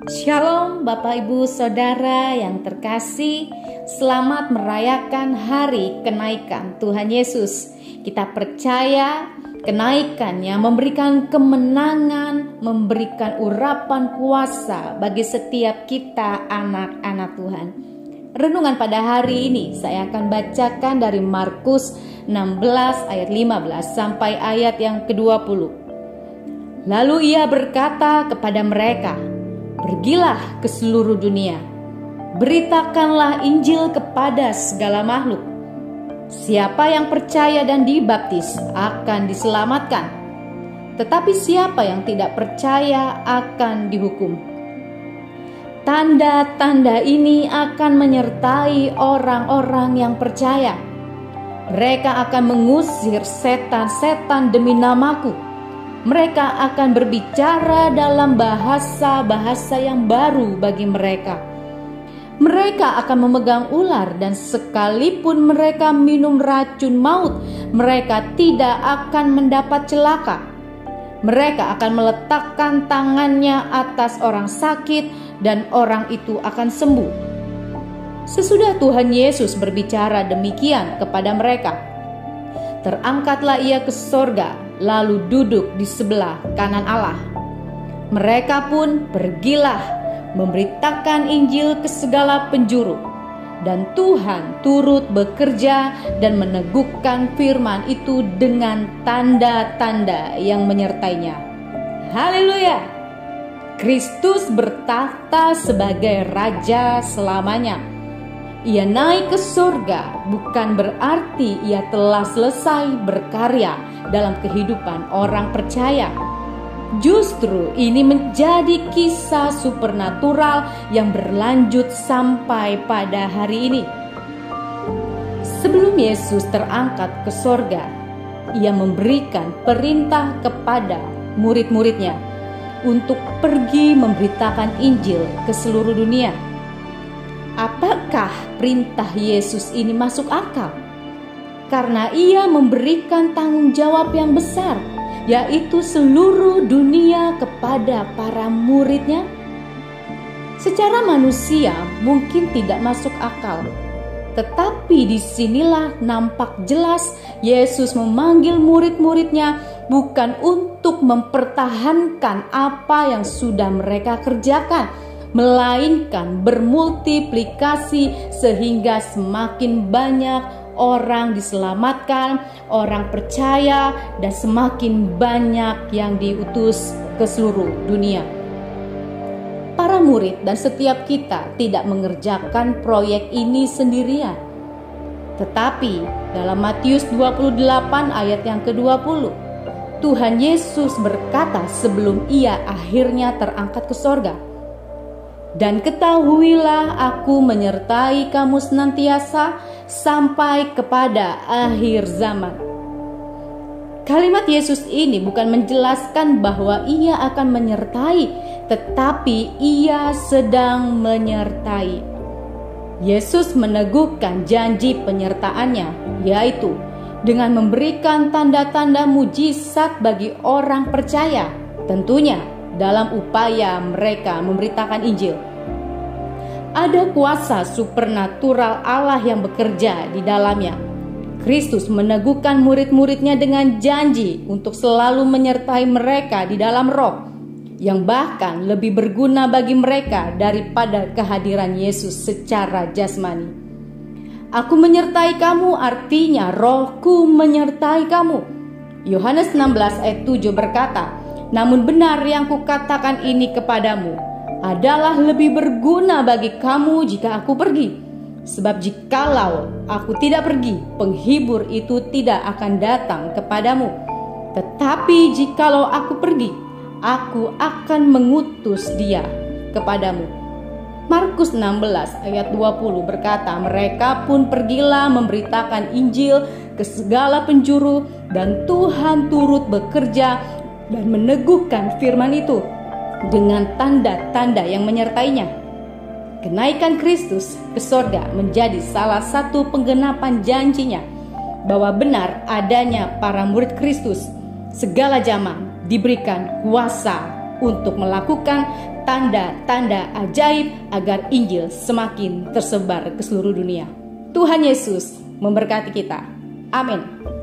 Shalom Bapak Ibu Saudara yang terkasih, selamat merayakan hari kenaikan Tuhan Yesus. Kita percaya kenaikannya memberikan kemenangan, memberikan urapan kuasa bagi setiap kita anak-anak Tuhan. Renungan pada hari ini saya akan bacakan dari Markus 16 ayat 15 sampai ayat yang ke-20. Lalu ia berkata kepada mereka, "Pergilah ke seluruh dunia, beritakanlah Injil kepada segala makhluk. Siapa yang percaya dan dibaptis akan diselamatkan, tetapi siapa yang tidak percaya akan dihukum. Tanda-tanda ini akan menyertai orang-orang yang percaya. Mereka akan mengusir setan-setan demi namaku. Mereka akan berbicara dalam bahasa-bahasa yang baru bagi mereka. Mereka akan memegang ular dan sekalipun mereka minum racun maut, mereka tidak akan mendapat celaka. Mereka akan meletakkan tangannya atas orang sakit dan orang itu akan sembuh." Sesudah Tuhan Yesus berbicara demikian kepada mereka, terangkatlah ia ke sorga, lalu duduk di sebelah kanan Allah. Mereka pun pergilah memberitakan Injil ke segala penjuru, dan Tuhan turut bekerja dan meneguhkan firman itu dengan tanda-tanda yang menyertainya. Haleluya! Kristus bertahta sebagai Raja selamanya. Ia naik ke surga bukan berarti ia telah selesai berkarya dalam kehidupan orang percaya. Justru ini menjadi kisah supernatural yang berlanjut sampai pada hari ini. Sebelum Yesus terangkat ke surga, ia memberikan perintah kepada murid-muridnya untuk pergi memberitakan Injil ke seluruh dunia. Apakah perintah Yesus ini masuk akal? Karena ia memberikan tanggung jawab yang besar, yaitu seluruh dunia kepada para muridnya. Secara manusia mungkin tidak masuk akal, tetapi disinilah nampak jelas Yesus memanggil murid-muridnya bukan untuk mempertahankan apa yang sudah mereka kerjakan, melainkan bermultiplikasi sehingga semakin banyak orang diselamatkan, orang percaya, dan semakin banyak yang diutus ke seluruh dunia. Para murid dan setiap kita tidak mengerjakan proyek ini sendirian. Tetapi dalam Matius 28 ayat yang ke-20, Tuhan Yesus berkata sebelum ia akhirnya terangkat ke sorga, "Dan ketahuilah aku menyertai kamu senantiasa sampai kepada akhir zaman." Kalimat Yesus ini bukan menjelaskan bahwa ia akan menyertai, tetapi ia sedang menyertai. Yesus meneguhkan janji penyertaannya, yaitu dengan memberikan tanda-tanda mujizat bagi orang percaya, tentunya dalam upaya mereka memberitakan Injil. Ada kuasa supernatural Allah yang bekerja di dalamnya. Kristus meneguhkan murid-muridnya dengan janji untuk selalu menyertai mereka di dalam roh, yang bahkan lebih berguna bagi mereka daripada kehadiran Yesus secara jasmani. "Aku menyertai kamu" artinya Rohku menyertai kamu. Yohanes 16 ayat 7 berkata, "Namun benar yang kukatakan ini kepadamu adalah lebih berguna bagi kamu jika aku pergi. Sebab jikalau aku tidak pergi, penghibur itu tidak akan datang kepadamu. Tetapi jikalau aku pergi, aku akan mengutus dia kepadamu." Markus 16 ayat 20 berkata, "Mereka pun pergilah memberitakan Injil ke segala penjuru, dan Tuhan turut bekerja dan meneguhkan firman itu dengan tanda-tanda yang menyertainya." Kenaikan Kristus ke surga menjadi salah satu penggenapan janjinya bahwa benar adanya para murid Kristus segala zaman diberikan kuasa untuk melakukan tanda-tanda ajaib agar Injil semakin tersebar ke seluruh dunia. Tuhan Yesus memberkati kita. Amin.